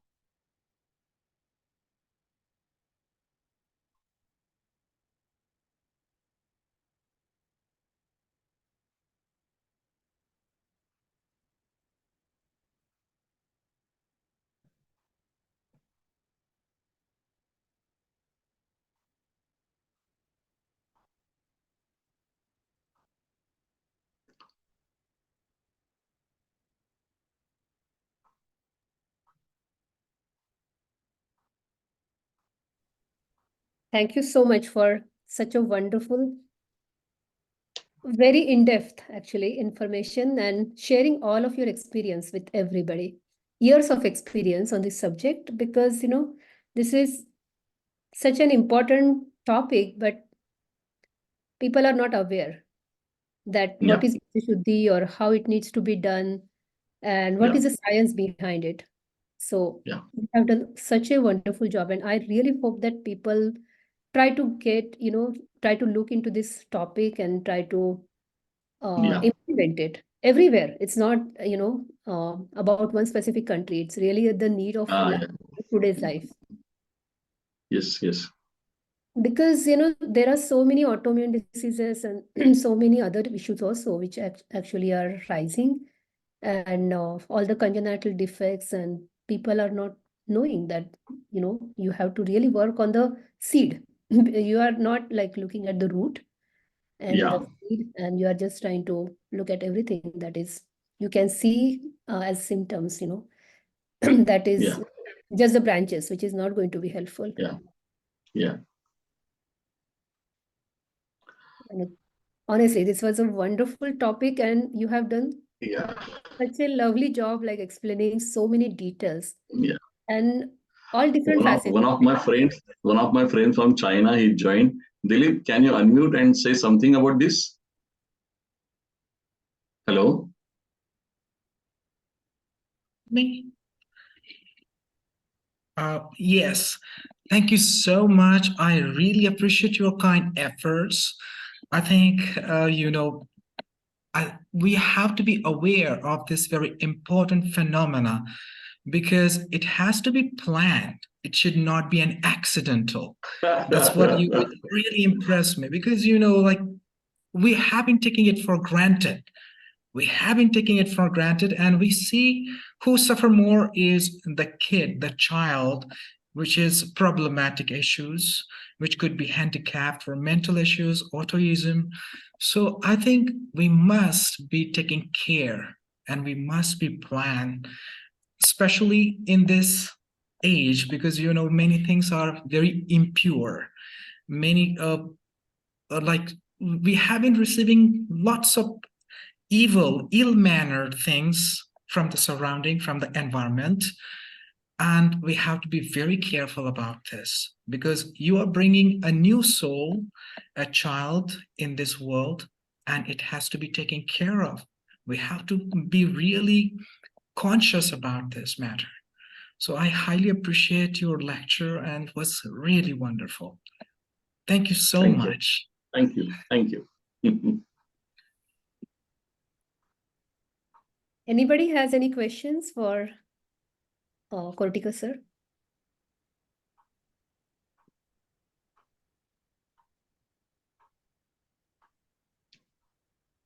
Thank you so much for such a wonderful, very in-depth, actually, information and sharing all of your experience with everybody. Years of experience on this subject, because, this is such an important topic, but people are not aware that what Yeah, is Beejashudhi or how it needs to be done and what yeah, is the science behind it. So yeah, you have done such a wonderful job, and I really hope that people try to try to look into this topic and try to yeah. implement it everywhere. It's not, about one specific country. It's really the need of Yeah. today's life. Yes, yes. Because, there are so many autoimmune diseases and so many other issues also, which actually are rising, and all the congenital defects, and people are not knowing that, you have to really work on the seed. You are not like looking at the root and the Yeah, seed, and you are just trying to look at everything that is you can see as symptoms, that yeah, is just the branches, which is not going to be helpful. yeah, yeah, And honestly, this was a wonderful topic, and you have done yeah, such a lovely job, like explaining so many details yeah. and all different One of facets one of of it. my friends, one of my friends from China, he joined. Dilip, can you unmute and say something about this? Hello. Me? Yes. Thank you so much. I really appreciate your kind efforts. I think, we have to be aware of this very important phenomena because it has to be planned. It should not be an accidental. That's what you really impressed me because, like we have been taking it for granted. We have been taking it for granted, and we see who suffer more is the kid, the child, which is problematic issues, which could be handicapped or mental issues, autism. So I think we must be taking care and we must be planned, especially in this age, because many things are very impure. Many like we have been receiving lots of ill-mannered things from the surrounding, from the environment. And we have to be very careful about this because you are bringing a new soul, a child in this world, and it has to be taken care of. We have to be really conscious about this matter. So I highly appreciate your lecture and it was really wonderful. Thank you so Thank you. much. Thank you. Thank you. Anybody has any questions for Kortikar sir?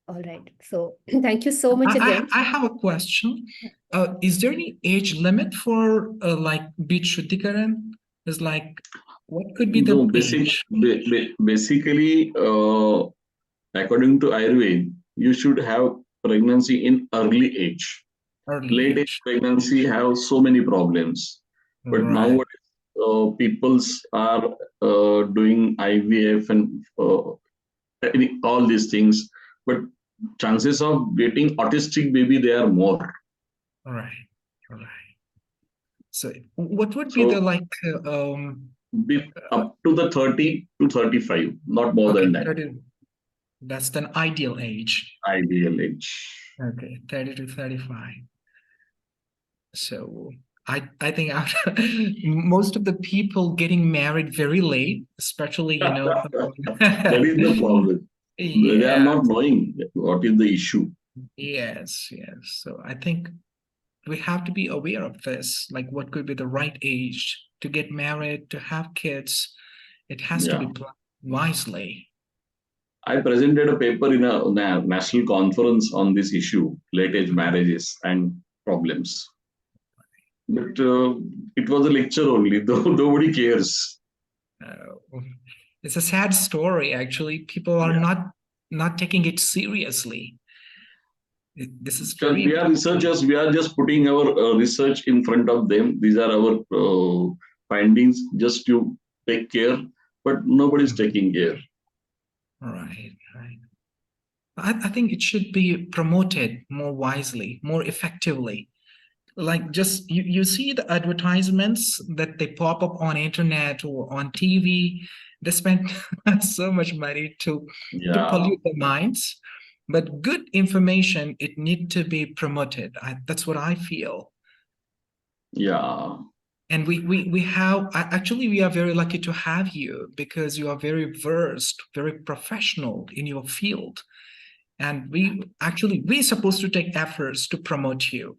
All right. So thank you so much again. I have a question. Is there any age limit for like Beejashudhikaran? Is like, what could be No, the age? basically, according to Ayurveda, you should have pregnancy in early age. Early late age age. pregnancy have so many problems. But Right. nowadays, peoples are doing IVF and all these things. But chances of getting autistic baby, they are more. Right. Right. So what would be the So up to the 30 to 35, not more okay, than that. 30, that's the ideal age. Ideal age. Okay, 30 to 35. So I think after most of the people getting married very late, especially, That is the problem. They are yeah, not knowing what is the issue. yes, yes. So I think we have to be aware of this, like what could be the right age to get married, to have kids. It has to be Yeah. planned wisely. I presented a paper in a national conference on this issue, late age marriages and problems. But it was a lecture only, though nobody cares. It's a sad story, actually. People are Yeah. not taking it seriously. This is Because very we are important. researchers, we are just putting our research in front of them. These are our findings, just to take care, but nobody is taking care. Right, right. I think it should be promoted more wisely, more effectively. Like just you see the advertisements that they pop up on internet or on TV. They spend so much money to Yeah. pollute the minds. But good information, it need to be promoted. That's what I feel. Yeah. And we have actually we are very lucky to have you because you are very versed, very professional in your field. And we're supposed to take efforts to promote you.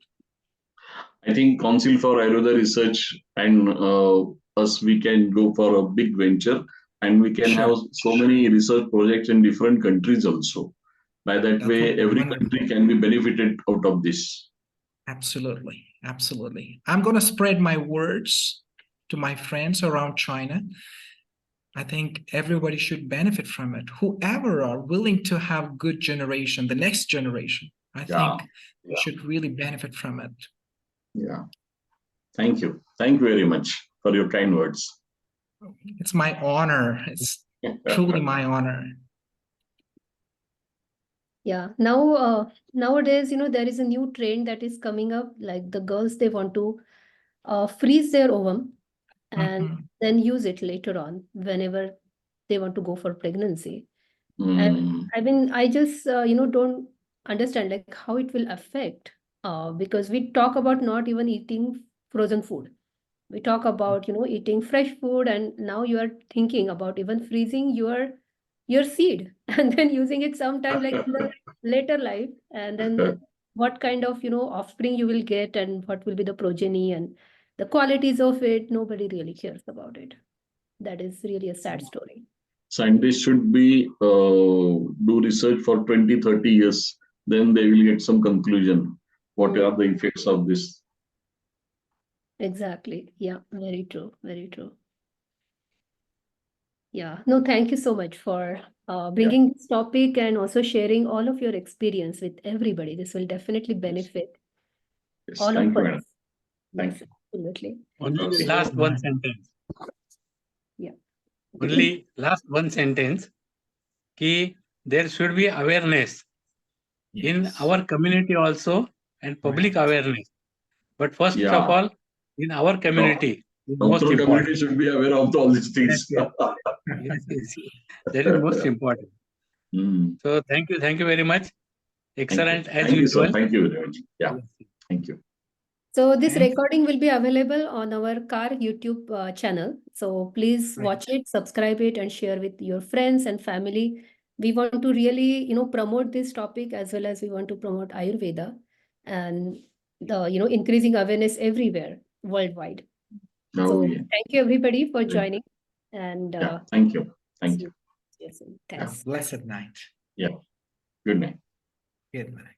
I think Council for Ayurveda Research and us, we can go for a big venture, and we can have Sure. so many research projects in different countries also. By that That would way, be every wonderful. country can be benefited out of this. Absolutely. Absolutely. I'm going to spread my words to my friends around China. I think everybody should benefit from it. Whoever are willing to have good generation, the next generation, I think they should really benefit from it. Yeah. Thank you. Thank you very much for your kind words. It's my honor. It's truly my honor. Yeah. Now, nowadays, there is a new trend that is coming up. Like the girls, they want to freeze their ovum and then use it later on whenever they want to go for pregnancy. And I mean, I just don't understand like how it will affect because we talk about not even eating frozen food. We talk about eating fresh food, and now you are thinking about even freezing your seed and then using it sometime like in the later life, and then what kind of offspring you will get and what will be the progeny and the qualities of it. Nobody really cares about it. That is really a sad story. Scientists should be do research for 20, 30 years. Then they will get some conclusion. What are the effects of this? Exactly. Yeah, very true. Very true. Yeah. No, thank you so much for bringing this topic and also sharing all of your experience with everybody. This will definitely benefit Yes, all thank of you, us. madam. Thank Yes, you. absolutely. Only Okay. last one sentence. Yeah. Only last one sentence. Ki there should be awareness in our community also and public awareness. But first of all, in our community, is most Doctor important. community should be aware of all these things. Yes, yes. That is most important. So thank you very much. Excellent as Thank you, sir. usual. Thank you very much. Yeah, thank you. So this recording will be available on our Car YouTube channel. So please watch it, subscribe it, and share with your friends and family. We want to really, promote this topic as well as we want to promote Ayurveda and the, increasing awareness everywhere worldwide. So thank you everybody for joining. And thank you. Thank see you. you soon. Thanks. Blessed night. Yeah. Good night. Good night.